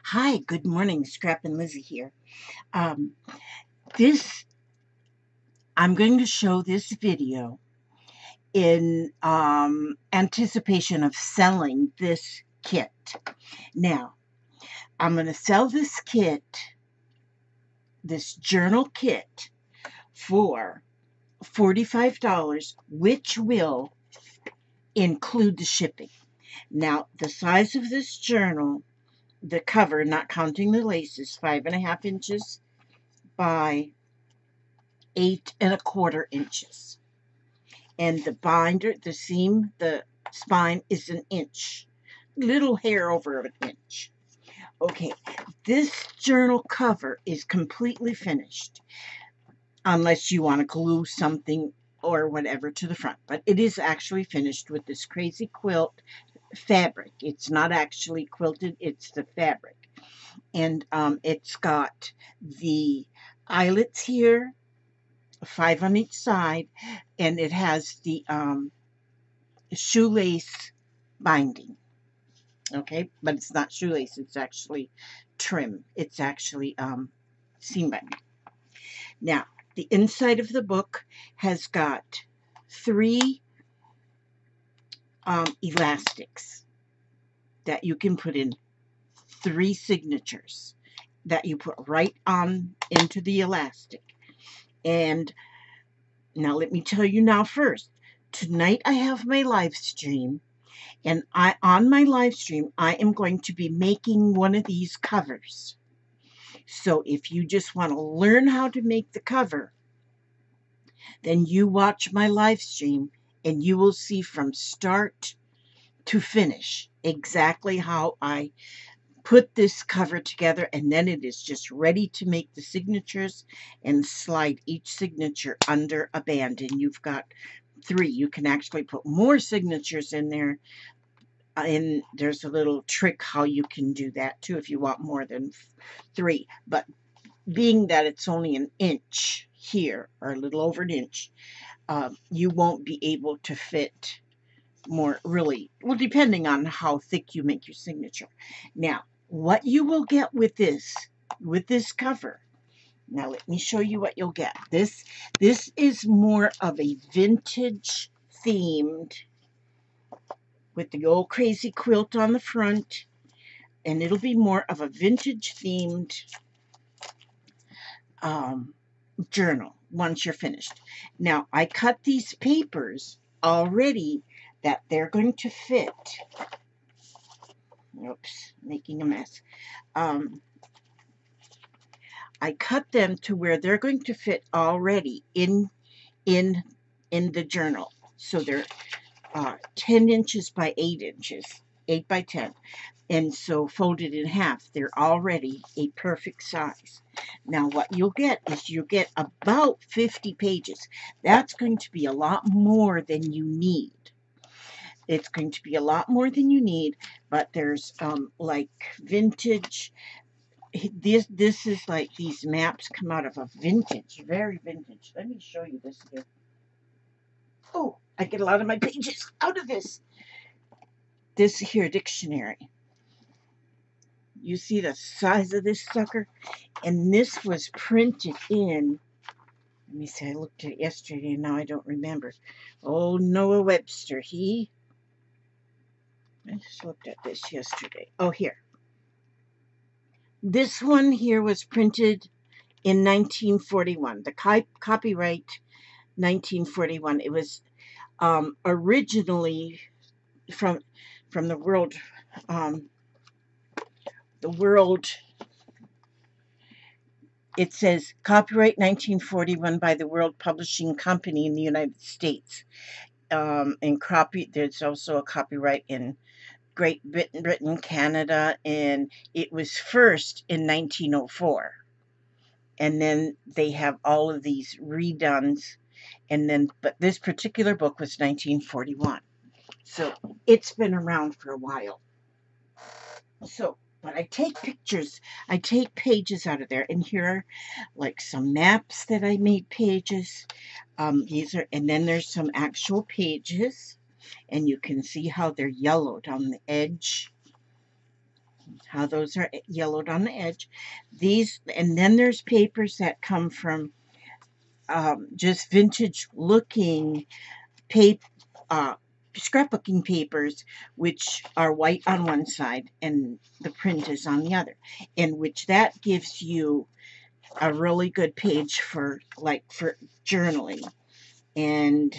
Hi, good morning. Scrap and Lizzie here. Um, this I'm going to show this video in anticipation of selling this kit. Now, I'm going to sell this kit, this journal kit, for $45, which will include the shipping. Now, the size of this journal, the cover, not counting the laces, 5.5 inches by 8.25 inches. And the binder, the seam, the spine is an inch. Little hair over an inch. Okay, this journal cover is completely finished. Unless you want to glue something or whatever to the front. But it is actually finished with this crazy quilt fabric. It's not actually quilted, it's the fabric. And it's got the eyelets here, 5 on each side, and it has the shoelace binding. Okay, but it's not shoelace, it's actually trim. It's actually seam binding. Now, the inside of the book has got 3 elastics that you can put in 3 signatures that you put right on into the elastic. And now let me tell you now first, tonight I have my live stream, and on my live stream I am going to be making one of these covers. So if you just want to learn how to make the cover, then you watch my live stream and you will see from start to finish exactly how I put this cover together, and then it is just ready to make the signatures and slide each signature under a band. And you've got 3. You can actually put more signatures in there, and there's a little trick how you can do that too if you want more than 3. But being that it's only an inch here, or a little over an inch, you won't be able to fit more, really, well, depending on how thick you make your signature. Now, what you will get with this cover, now let me show you what you'll get. This is more of a vintage themed, with the old crazy quilt on the front, and it'll be more of a vintage themed journal once you're finished. Now, I cut these papers already that they're going to fit. Oops, making a mess. I cut them to where they're going to fit already in the journal. So they're 10 inches by 8 inches, 8 by 10. And so folded in half, they're already a perfect size. Now what you'll get is you'll get about 50 pages. That's going to be a lot more than you need. It's going to be a lot more than you need, but there's like vintage. This is like these maps come out of a vintage, very vintage. Let me show you this here. Oh, I get a lot of my pages out of this. This here dictionary. You see the size of this sucker? And this was printed in, let me see, I looked at it yesterday and now I don't remember. Oh, Noah Webster, I just looked at this yesterday. Oh, here. This one here was printed in 1941. The copyright 1941. It was originally from the world. It says copyright 1941 by the World Publishing Company in the United States. And there's also a copyright in Great Britain, Canada, and it was first in 1904. And then they have all of these redones, but this particular book was 1941. So it's been around for a while. So, but I take pictures, I take pages out of there, and here are like some maps that I made pages. And then there's some actual pages, and you can see how they're yellowed on the edge. how those are yellowed on the edge. These, and then there's papers that come from just vintage looking paper, scrapbooking papers, which are white on one side and the print is on the other, in which that gives you a really good page for journaling. And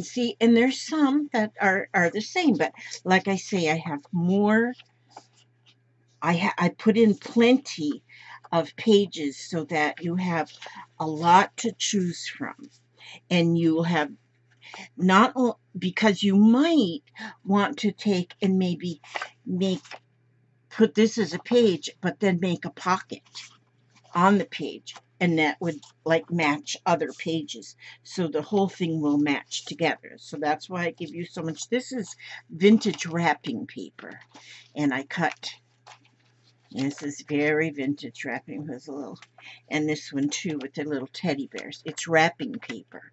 see, and there's some that are the same, but like I say, I have more. I put in plenty of pages so that you have a lot to choose from, and you'll have not because you might want to take and maybe put this as a page, but then make a pocket on the page, and that would like match other pages, so the whole thing will match together. So that's why I give you so much. This is vintage wrapping paper, and I cut. This is very vintage wrapping with a little, and this one too with the little teddy bears. It's wrapping paper,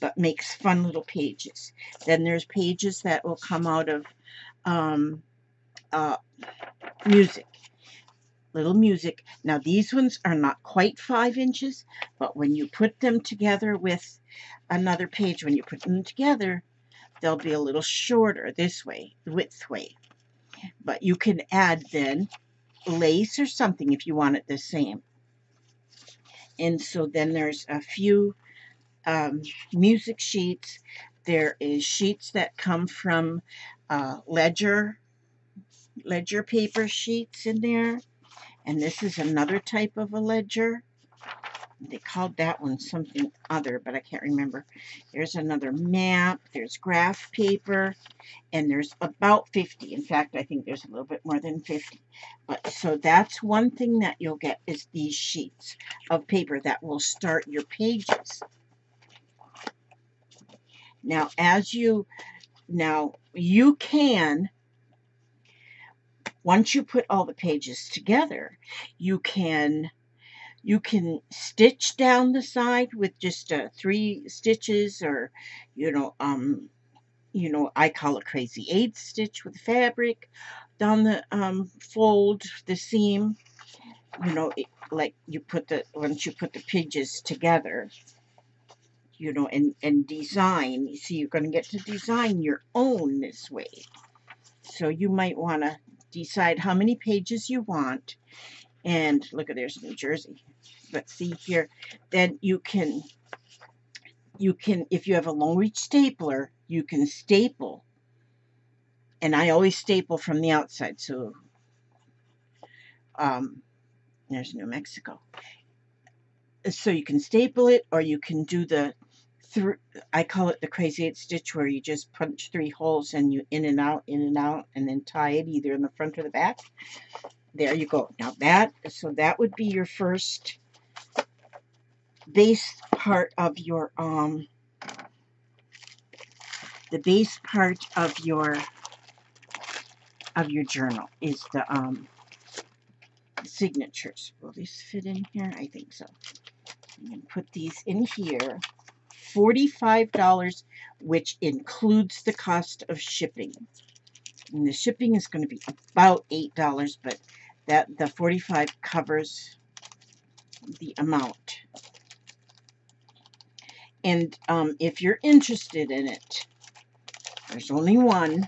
but makes fun little pages. Then there's pages that will come out of music. Little music. Now these ones are not quite 5 inches, but when you put them together with another page, when you put them together, they'll be a little shorter this way, the width way. But you can add then lace or something if you want it the same. And so then there's a few music sheets. There is sheets that come from ledger paper sheets in there. And this is another type of a ledger. They called that one something other, but I can't remember. There's another map. There's graph paper. And there's about 50. In fact, I think there's a little bit more than 50. But so that's one thing that you'll get is these sheets of paper that will start your pages. Now, you can, once you put all the pages together, you can stitch down the side with just 3 stitches, or I call it crazy 8 stitch with fabric down the fold, the seam. Like once you put the pages together, and design. See, you're going to get to design your own this way. So you might want to decide how many pages you want. And look, there's New Jersey. But see here, then you can, if you have a long reach stapler, you can staple. And I always staple from the outside. So there's New Mexico. So you can staple it, or you can do I call it the crazy 8 stitch, where you just punch 3 holes and you in and out, and then tie it either in the front or the back. There you go. Now so that would be your first base part of your the base part of your journal is the signatures. Will these fit in here? I think so. I'm going to put these in here. $45, which includes the cost of shipping. And the shipping is going to be about $8, but the $45 covers the amount. And if you're interested in it, there's only one.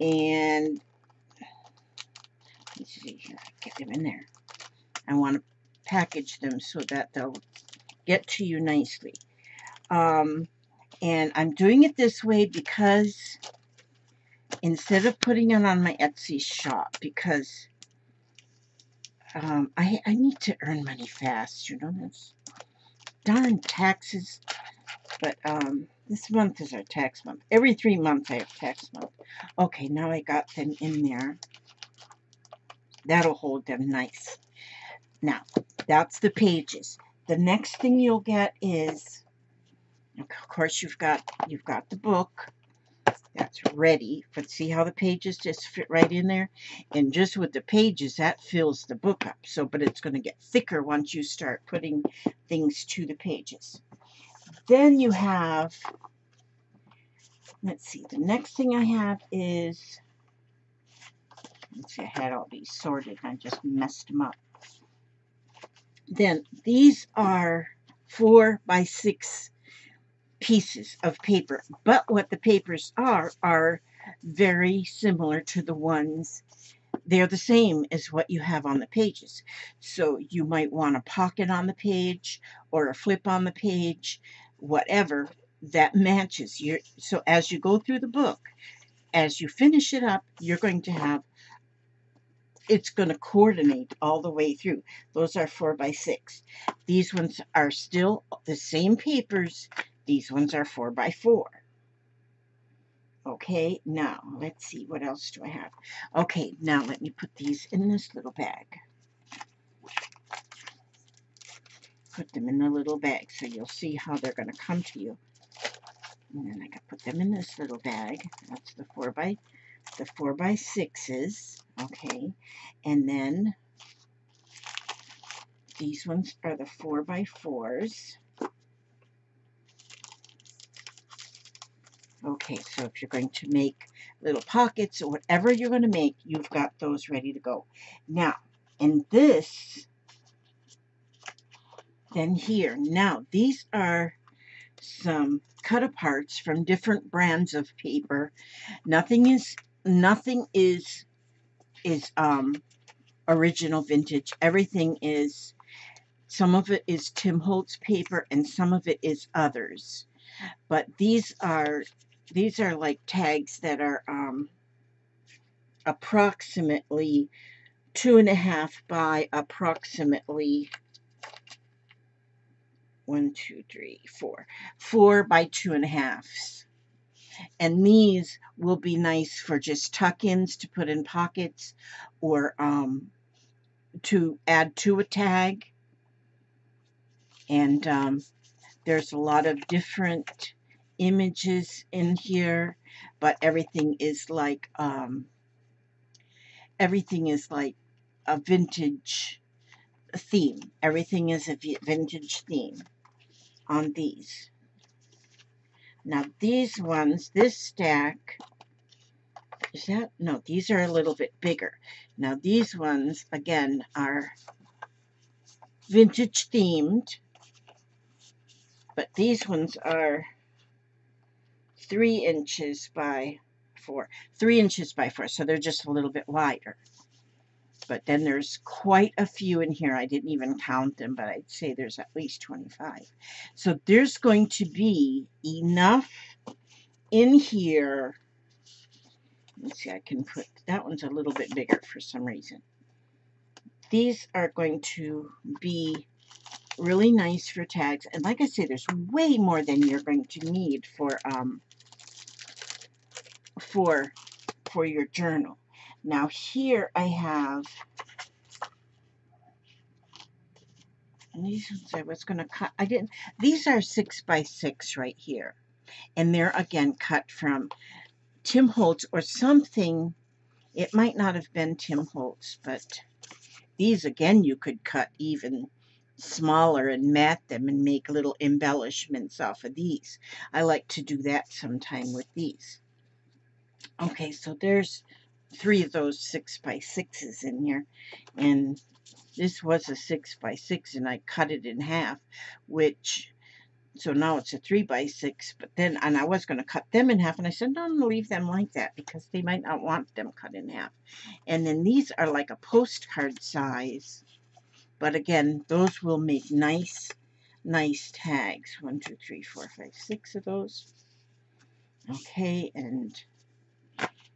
And let's see here, get them in there. I want to package them so that they'll get to you nicely. And I'm doing it this way because instead of putting it on my Etsy shop, because I need to earn money fast, that's darn taxes. But this month is our tax month. Every 3 months I have tax month. Okay, now I got them in there. That'll hold them nice. Now, that's the pages. The next thing you'll get is, of course, you've got the book. That's ready. But see how the pages just fit right in there? And just with the pages, that fills the book up. But it's going to get thicker once you start putting things to the pages. Then you have, let's see, the next thing I have is Let's see, I had all these sorted and I just messed them up. Then these are 4 by 6 pieces of paper, but what the papers are very similar to the ones, they're the same as what you have on the pages. So you might want a pocket on the page or a flip on the page, whatever that matches your. So as you go through the book, as you finish it up, you're going to have, it's going to coordinate all the way through. Those are 4 by 6. These ones are still the same papers. These ones are 4 by 4. Okay, now let's see, what else do I have? Okay, now let me put these in this little bag. Put them in the little bag so you'll see how they're going to come to you. And then I can put them in this little bag. That's the 4 by 6s. Okay, and then these ones are the 4 by 4s. Okay, so if you're going to make little pockets or whatever you're going to make, you've got those ready to go. Now, in this, then here, now these are some cut aparts from different brands of paper. Nothing is original vintage. Everything is, some of it is Tim Holtz paper and some of it is others. But these are like tags that are approximately 2.5 by approximately 4 by 2.5. And these will be nice for just tuck-ins to put in pockets or to add to a tag. And there's a lot of different images in here, but everything is like a vintage theme. Everything is a vintage theme on these. Now these ones, this stack, is that? No, these are a little bit bigger. Now these ones, again, are vintage themed, but these ones are 3 inches by 4. 3 inches by 4, so they're just a little bit wider. But then there's quite a few in here. I didn't even count them, but I'd say there's at least 25. So there's going to be enough in here. Let's see, I can put, that one's a little bit bigger for some reason. These are going to be really nice for tags. And like I say, there's way more than you're going to need for your journal. Now here I have, and these ones I was going to cut. I didn't. These are 6 by 6 right here, and they're again cut from Tim Holtz or something. It might not have been Tim Holtz, but these again you could cut even smaller and mat them and make little embellishments off of these. I like to do that sometime with these. Okay, so there's 3 of those 6 by 6s in here, and this was a 6 by 6 and I cut it in half, which, so now it's a 3 by 6, but then, and I was going to cut them in half, and I said, no, I'm going to leave them like that because they might not want them cut in half. And then these are like a postcard size, but again, those will make nice tags. 1, 2, 3, 4, 5, 6 of those. Okay, and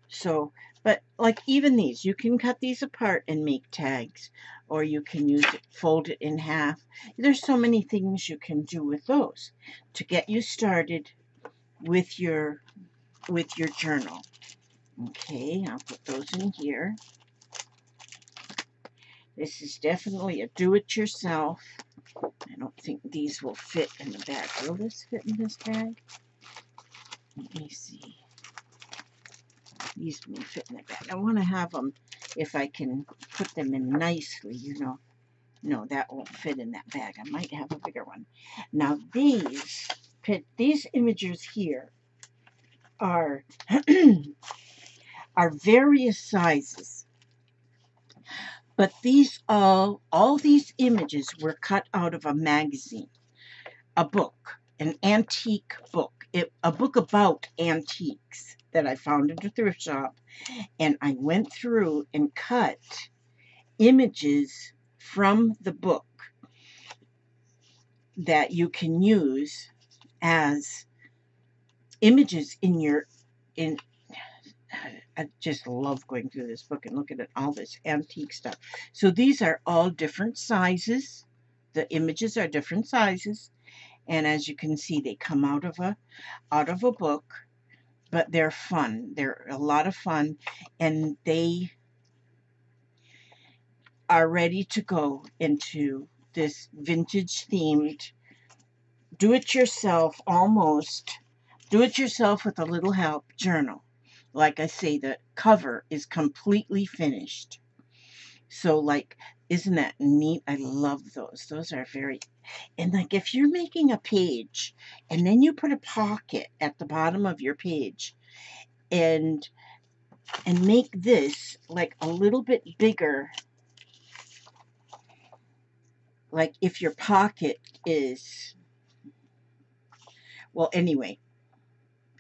so, but like even these, you can cut these apart and make tags, or you can use it, fold it in half. There's so many things you can do with those to get you started with your journal. Okay, I'll put those in here. This is definitely a do-it-yourself. I don't think these will fit in the bag. Will this fit in this bag? Let me see. These will fit in the bag. I want to have them, if I can put them in nicely, you know. No, that won't fit in that bag. I might have a bigger one. Now these images here are are various sizes. But all these images were cut out of a magazine, a book, an antique book, a book about antiques that I found at a thrift shop. And I went through and cut images from the book that you can use as images in I just love going through this book and looking at all this antique stuff. So these are all different sizes. The images are different sizes, and as you can see, they come out of a book, but they're fun. They're a lot of fun, and they are ready to go into this vintage themed do-it-yourself, almost do-it-yourself with a little help journal. Like I say, the cover is completely finished. So, like, isn't that neat? I love those. Those are very, and like if you're making a page and then you put a pocket at the bottom of your page and make this like a little bit bigger, like if your pocket is, well, anyway,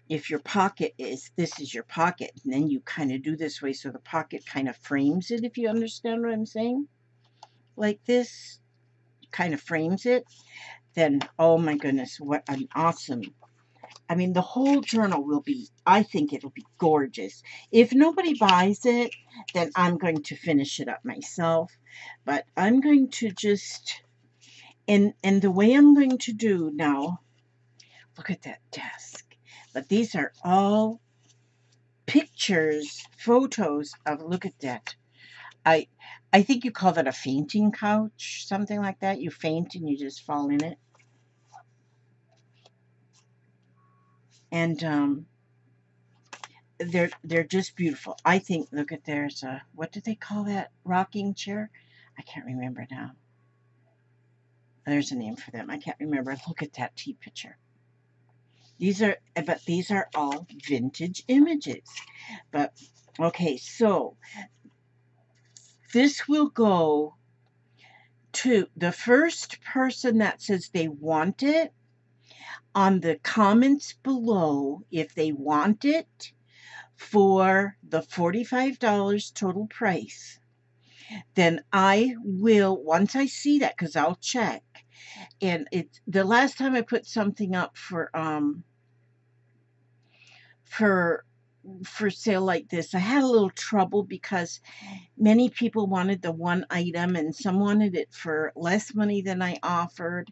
if your pocket is, this is your pocket, and then you kind of do this way so the pocket kind of frames it, if you understand what I'm saying. Like this, kind of frames it, then, oh my goodness, what an awesome, I mean, the whole journal will be, I think it'll be gorgeous. If nobody buys it, then I'm going to finish it up myself. But I'm going to just, and the way I'm going to do now, look at that desk. But these are all pictures, photos of, look at that. I think you call that a fainting couch, something like that. You faint and you just fall in it. And they're just beautiful. I think, look at, there's a, what do they call that rocking chair? I can't remember now. There's a name for them. I can't remember. Look at that tea pitcher. But these are all vintage images. But okay, so this will go to the first person that says they want it. On the comments below, if they want it for the $45 total price, then I will, once I see that, because I'll check. And it's the last time I put something up for sale like this, I had a little trouble because many people wanted the one item and some wanted it for less money than I offered.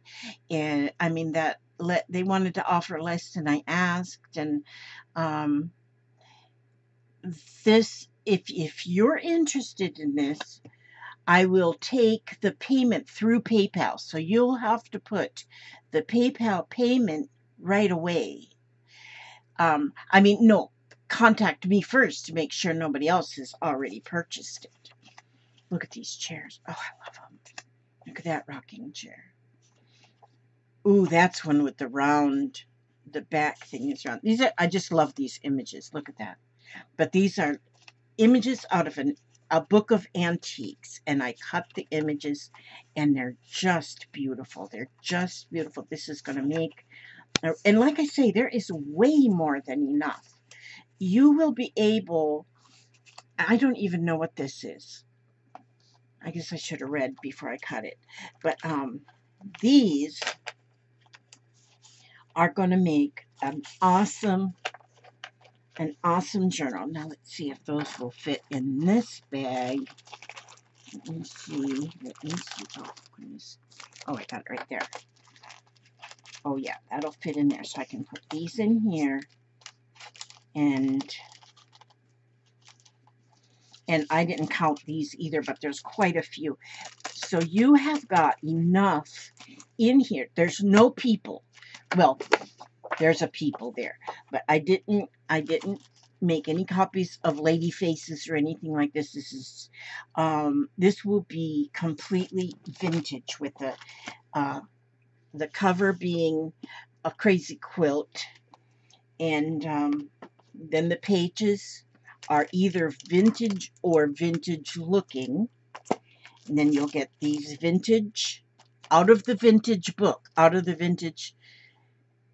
And I mean, they wanted to offer less than I asked. And this, if you're interested in this, I will take the payment through PayPal. So you'll have to put the PayPal payment right away. I mean, no, contact me first to make sure nobody else has already purchased it. Look at these chairs. Oh, I love them. Look at that rocking chair. Ooh, that's one with the round, the back thing is round. I just love these images. Look at that. But these are images out of a book of antiques, and I cut the images, and they're just beautiful. They're just beautiful. This is going to make, and like I say, there is way more than enough. You will be able, I don't even know what this is. I guess I should have read before I cut it. But these are going to make an awesome journal. Now let's see if those will fit in this bag. Let me see. Oh, goodness. Oh, I got it right there. Oh, yeah, that'll fit in there. So I can put these in here. And I didn't count these either, but there's quite a few. So you have got enough in here. There's no people. Well, there's a people there, but I didn't make any copies of lady faces or anything like this. This will be completely vintage, with the cover being a crazy quilt, and then the pages are either vintage or vintage looking, And then you'll get these vintage, out of the vintage book, out of the vintage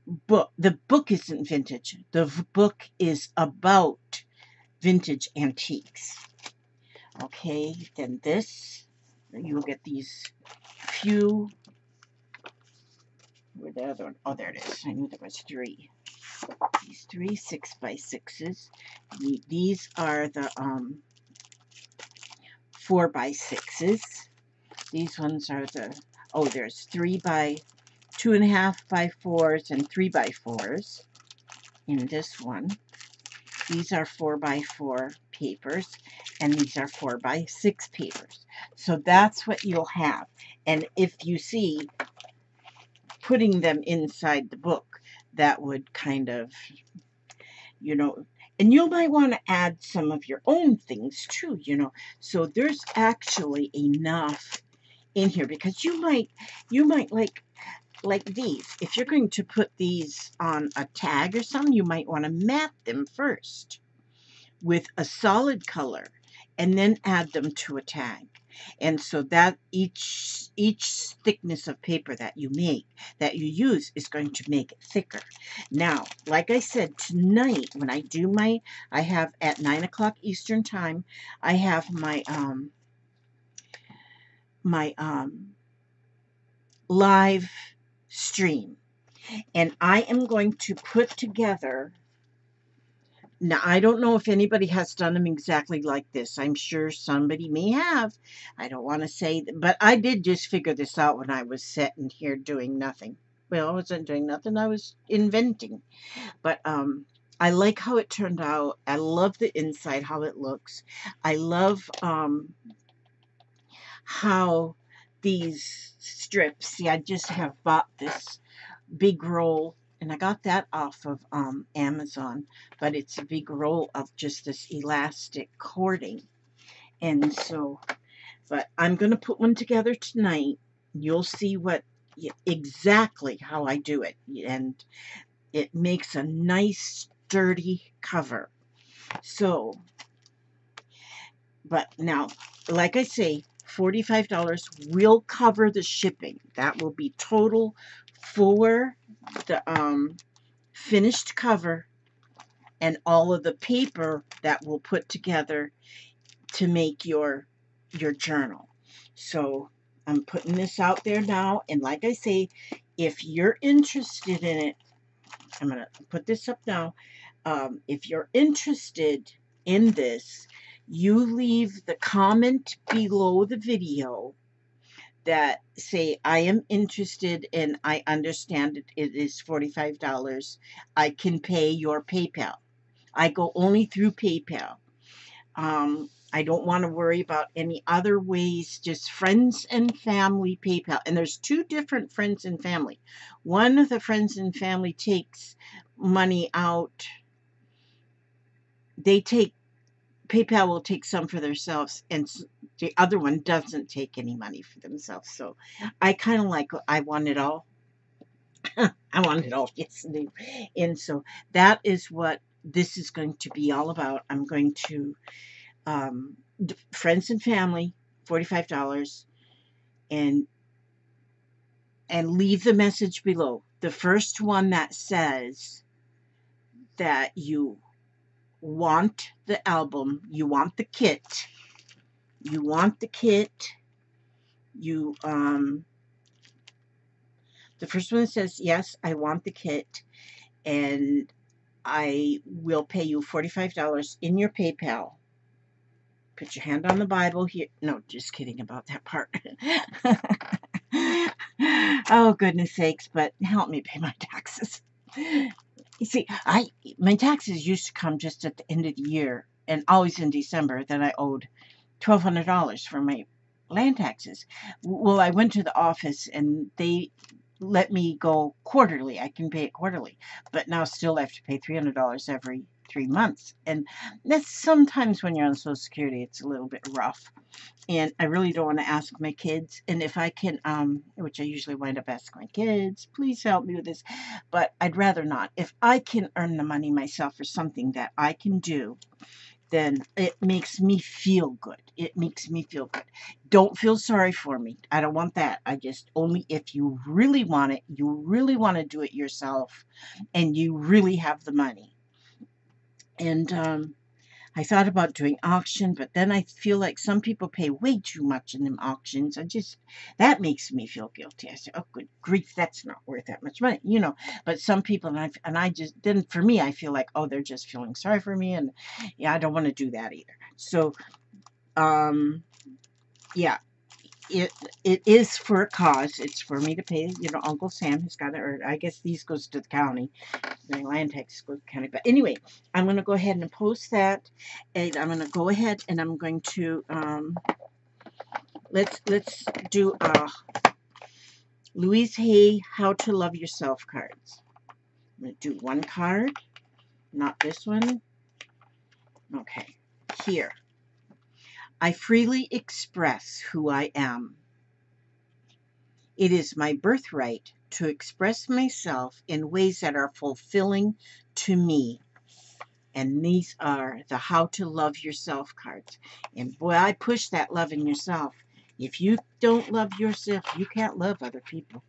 book. The book isn't vintage. The book is about vintage antiques. Okay, then this, you'll get these few, where'd the other one? Oh, there it is. I knew there was three. These 3 6x6s. These are the 4x6s. These ones are the, oh, there's 3 by 2.5 by 4s and 3 by 4s in this one. These are 4 by 4 papers, and these are 4 by 6 papers. So that's what you'll have. And if you see putting them inside the book, that would kind of, you know, and you might want to add some of your own things too, you know. So there's actually enough in here, because you might like these. If you're going to put these on a tag or something, you might want to mat them first with a solid color and then add them to a tag. And so that each thickness of paper that you use is going to make it thicker. Now, like I said, tonight when I do I have at 9 o'clock Eastern time, I have my live stream, and I am going to put together. Now, I don't know if anybody has done them exactly like this. I'm sure somebody may have. I don't want to say, but I did just figure this out when I was sitting here doing nothing. Well, I wasn't doing nothing. I was inventing. But I like how it turned out. I love the inside, how it looks. I love how these strips, see, I just have bought this big roll, and I got that off of Amazon, but it's a big roll of just this elastic cording. And so, but I'm going to put one together tonight. You'll see exactly how I do it, and it makes a nice sturdy cover. So, but now, like I say, $45 will cover the shipping. That will be total for the finished cover and all of the paper that we'll put together to make your journal. So I'm putting this out there now, and like I say, if you're interested in it, I'm going to put this up now. If you're interested in this, you leave the comment below the video that say, I am interested and I understand it is $45. I can pay your PayPal. I go only through PayPal. I don't want to worry about any other ways, just friends and family PayPal. And there's 2 different friends and family. One of the friends and family takes money out. PayPal will take some for themselves, and the other one doesn't take any money for themselves. So I kind of like, I want it all. I want it all, yes. And so that is what this is going to be all about. I'm going to, friends and family, $45, and leave the message below. The first one that says that you want the album, you want the kit, the first one that says, yes, I want the kit, and I will pay you $45 in your PayPal. Put your hand on the Bible here. No, just kidding about that part. Oh, goodness sakes, but help me pay my taxes. You see, my taxes used to come just at the end of the year, and always in December, that I owed $1,200 for my land taxes. Well, I went to the office, and they let me go quarterly. I can pay it quarterly, but now still I have to pay $300 every 3 months. And that's sometimes when you're on Social Security, it's a little bit rough. And I really don't want to ask my kids. And if I can, which I usually wind up asking my kids, please help me with this. But I'd rather not. If I can earn the money myself for something that I can do, then it makes me feel good. It makes me feel good. Don't feel sorry for me. I don't want that. I just only if you really want it, you really want to do it yourself, and you really have the money. And I thought about doing auction, but then I feel like some people pay way too much in them auctions. That makes me feel guilty. I say, oh, good grief, that's not worth that much money, you know. But some people, and I just didn't, for me, I feel like, oh, they're just feeling sorry for me. And yeah, I don't want to do that either. So, yeah, it is for a cause. It's for me to pay, you know, Uncle Sam has got to, or I guess these goes to the county. The land tax goes to the county. But anyway, I'm going to go ahead and post that. And I'm going to go ahead and I'm going to, let's do Louise Hay, How to Love Yourself cards. I'm going to do one card, not this one. Okay, here. I freely express who I am. It is my birthright to express myself in ways that are fulfilling to me. And these are the How to Love Yourself cards. And boy, I push that love in yourself. If you don't love yourself, you can't love other people.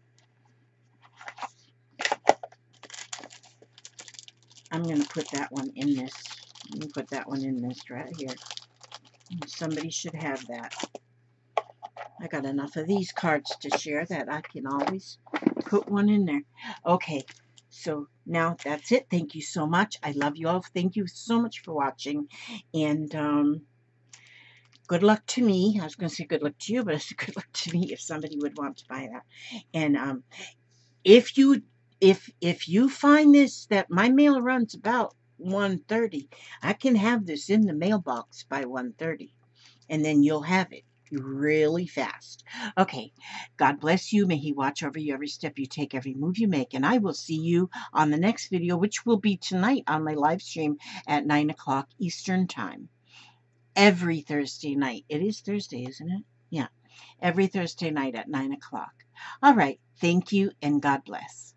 I'm going to put that one in this. Let me put that one in this right here. Somebody should have that. I got enough of these cards to share that I can always put one in there. Okay, so now that's it. Thank you so much. I love you all. Thank you so much for watching. And good luck to me. I was going to say good luck to you, but it's good luck to me if somebody would want to buy that. And if you find this, that my mail runs about 1:30, I can have this in the mailbox by 1:30, and then you'll have it really fast. Okay, God bless you. May He watch over you every step you take, every move you make, and I will see you on the next video, which will be tonight on my live stream at 9 o'clock Eastern Time. Every Thursday night. It is Thursday, isn't it? Yeah. Every Thursday night at 9 o'clock. All right. Thank you, and God bless.